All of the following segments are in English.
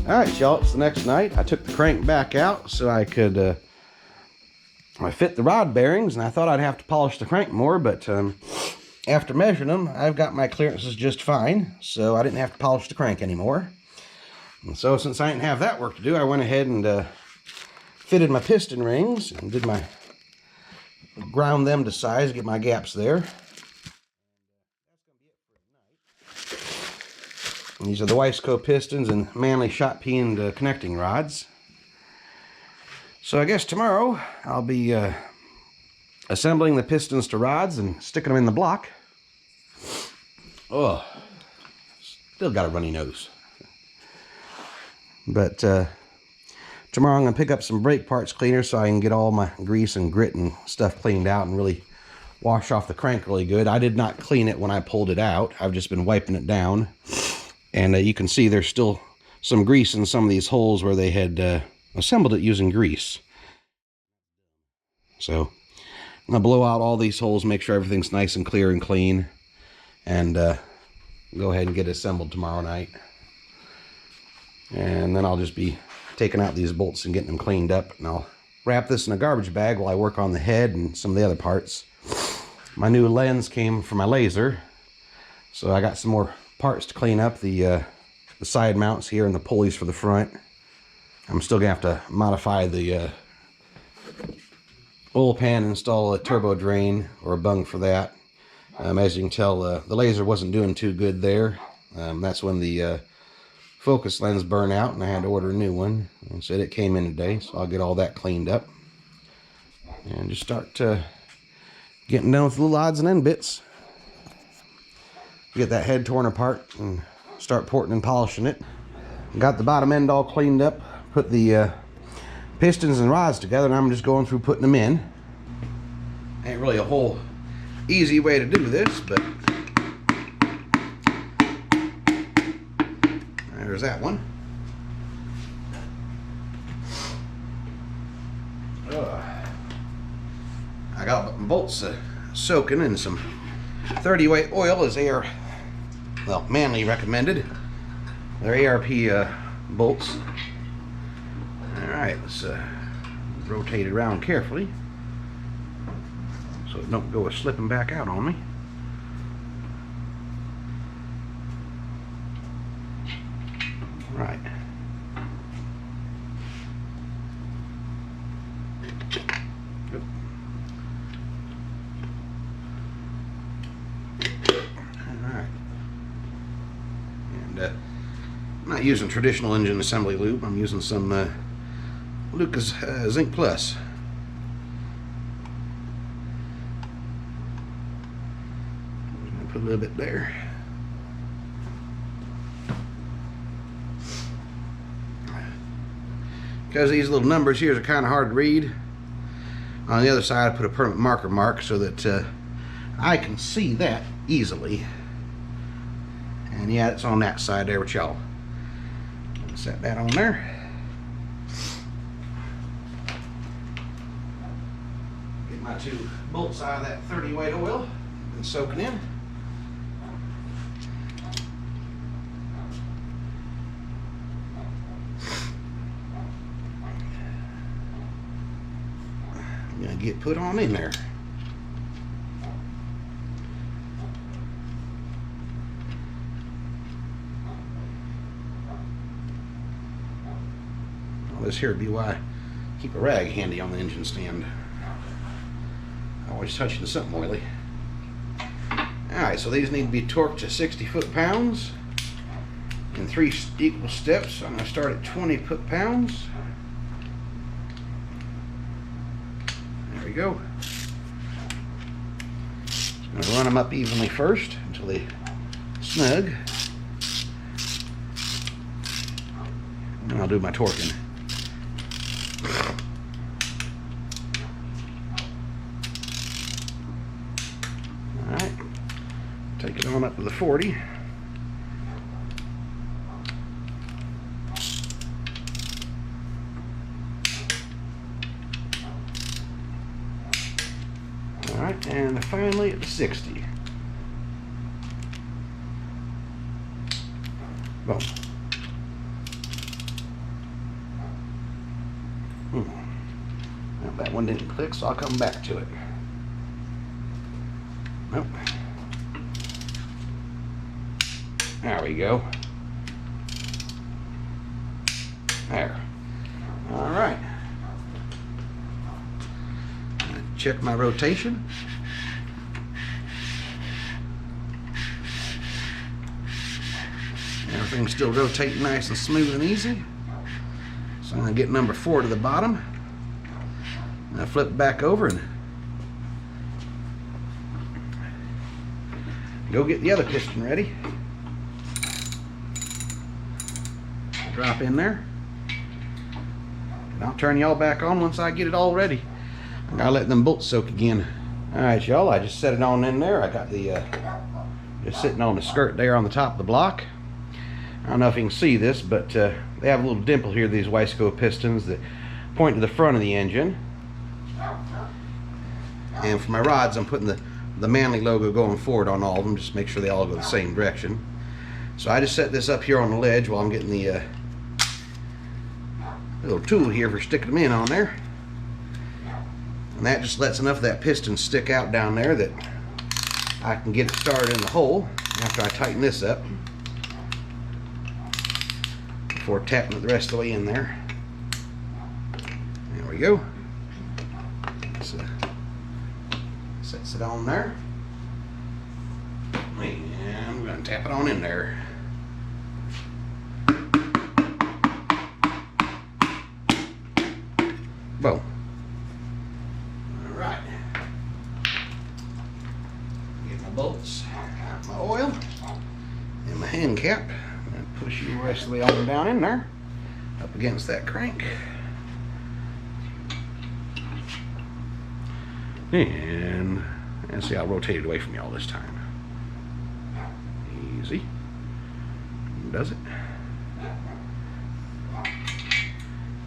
Alright, y'all, it's the next night. I took the crank back out so I could I fit the rod bearings, and I thought I'd have to polish the crank more, but after measuring them, I've got my clearances just fine, so I didn't have to polish the crank anymore. And so since I didn't have that work to do, I went ahead and fitted my piston rings and did my ground them to size, get my gaps there. And these are the Wiseco pistons and Manley shot peened connecting rods. So I guess tomorrow I'll be assembling the pistons to rods and sticking them in the block. Oh, still got a runny nose. But tomorrow I'm going to pick up some brake parts cleaner so I can get all my grease and grit and stuff cleaned out and really wash off the crank really good. I did not clean it when I pulled it out. I've just been wiping it down. And you can see there's still some grease in some of these holes where they had assembled it using grease. So I'm going to blow out all these holes, make sure everything's nice and clear and clean, and go ahead and get it assembled tomorrow night. And then I'll just be taking out these bolts and getting them cleaned up, and I'll wrap this in a garbage bag while I work on the head and some of the other parts. My new lens came from my laser, so I got some more parts to clean up, the side mounts here and the pulleys for the front. I'm still gonna have to modify the oil pan, install a turbo drain or a bung for that. As you can tell, the laser wasn't doing too good there. That's when the focus lens burned out and I had to order a new one. And said it came in today, so I'll get all that cleaned up and just start getting done with the little odds and end bits. Get that head torn apart and start porting and polishing it. Got the bottom end all cleaned up, put the pistons and rods together, and I'm just going through putting them in. Ain't really a whole easy way to do this, but there's that one. I got my bolts soaking in some 30 weight oil as they are, well, Manley recommended. They're ARP bolts. Alright, let's rotate it around carefully so it don't go slipping back out on me. Right. Good. Alright. And I'm not using traditional engine assembly lube. I'm using some Lucas Zinc Plus. I'm going to put a little bit there. Because these little numbers here are kind of hard to read. On the other side I put a permanent marker mark so that I can see that easily. And yeah, it's on that side there with y'all. Set that on there. Get my two bolts out of that 30 weight oil and soaking in. I'm gonna get put on in there. This here would be why I keep a rag handy on the engine stand. Always touching something oily. Alright, so these need to be torqued to 60 foot-pounds in 3 equal steps. I'm going to start at 20 foot-pounds. There we go. I'm going to run them up evenly first until they snug. And I'll do my torquing. Alright, take it on up to the 40. Alright, and finally at the 60. Boom. one didn't click, so I'll come back to it. Nope. There we go. There. All right. Check my rotation. Everything's still rotating nice and smooth and easy. So I'm going to get number 4 to the bottom. And I flip it back over and go get the other piston ready. Drop in there. And I'll turn y'all back on once I get it all ready. I gotta let them bolts soak again. Alright y'all, I just set it on in there. I got the just sitting on the skirt there on the top of the block. I don't know if you can see this, but they have a little dimple here, these Wiseco pistons that point to the front of the engine. And for my rods, I'm putting the Manley logo going forward on all of them, just to make sure they all go the same direction. So I just set this up here on the ledge while I'm getting the little tool here for sticking them in on there. And that just lets enough of that piston stick out down there that I can get it started in the hole after I tighten this up, before tapping it the rest of the way in there. There we go. So, sets it on there. And I'm going to tap it on in there. Boom. Alright. Get my bolts, my oil, and my hand cap. And push you the rest of the way on down in there, up against that crank. And see, I'll rotate it away from y'all this time. Easy. Does it.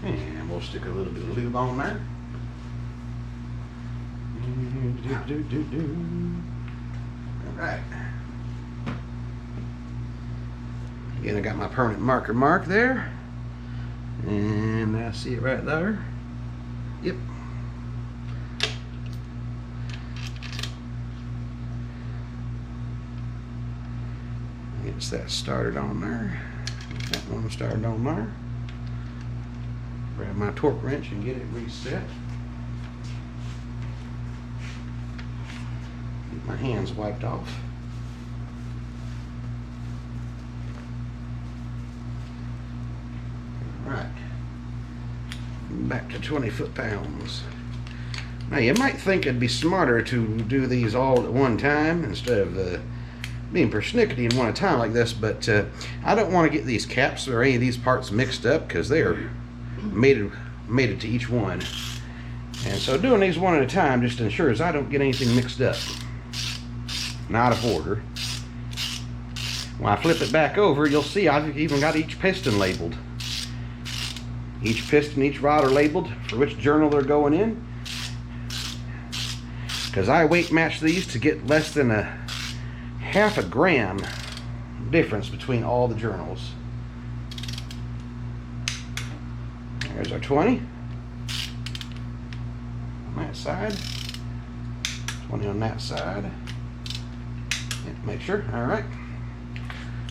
And we'll stick a little bit of lube on there. Alright. Again, I got my permanent marker mark there. And I see it right there. Yep. Gets that started on there. Get that one started on there. Grab my torque wrench and get it reset. Get my hands wiped off. Alright. Back to 20 foot-pounds. Now you might think it'd be smarter to do these all at one time instead of being persnickety in one at a time like this, but I don't want to get these caps or any of these parts mixed up because they are mated to each one. And so doing these one at a time just ensures I don't get anything mixed up, not out of order. When I flip it back over, you'll see I've even got each piston labeled. Each piston, each rod are labeled for which journal they're going in, because I weight match these to get less than a half a gram difference between all the journals. There's our 20 on that side, 20 on that side. Make sure. Alright,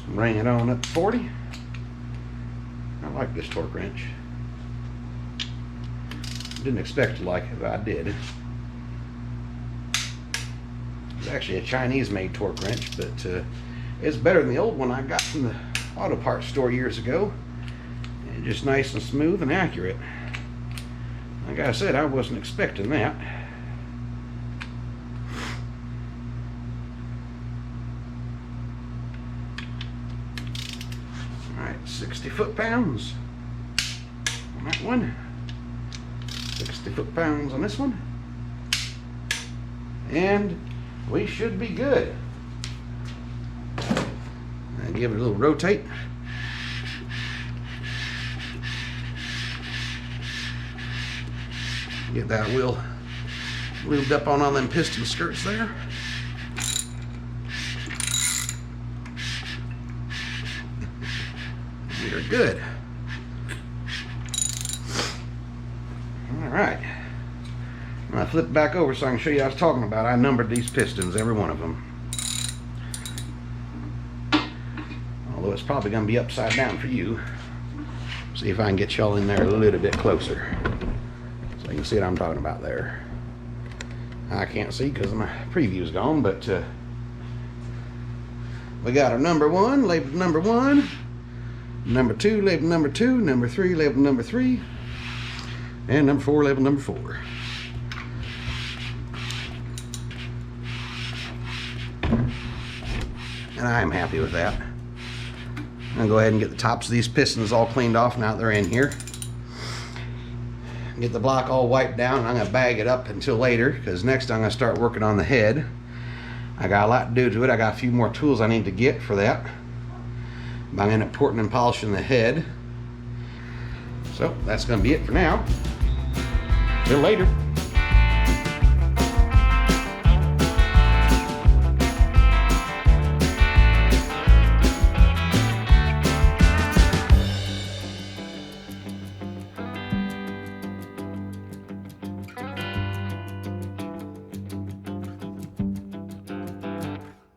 bring it on up to 40. I like this torque wrench. Didn't expect to like it, but I did. It's actually a Chinese made torque wrench, but it's better than the old one I got from the auto parts store years ago. And just nice and smooth and accurate. Like I said, I wasn't expecting that. Alright, 60 foot-pounds on that one. 60 foot-pounds on this one. And we should be good. And give it a little rotate. Get that wheel lubed up on all them piston skirts there. We're good. All right. When I flip it back over so I can show you what I was talking about, I numbered these pistons, every one of them. Although it's probably going to be upside down for you. See if I can get y'all in there a little bit closer so you can see what I'm talking about there. I can't see because my preview's gone, but we got our number 1 labeled number 1, number 2 labeled number 2, number 3 labeled number 3, and number 4 labeled number 4. And I am happy with that. I'm gonna go ahead and get the tops of these pistons all cleaned off now that they're in here. Get the block all wiped down, and I'm gonna bag it up until later, because next I'm gonna start working on the head. I got a lot to do to it. I got a few more tools I need to get for that. I'm gonna end up porting and polishing the head. So that's gonna be it for now. Till later.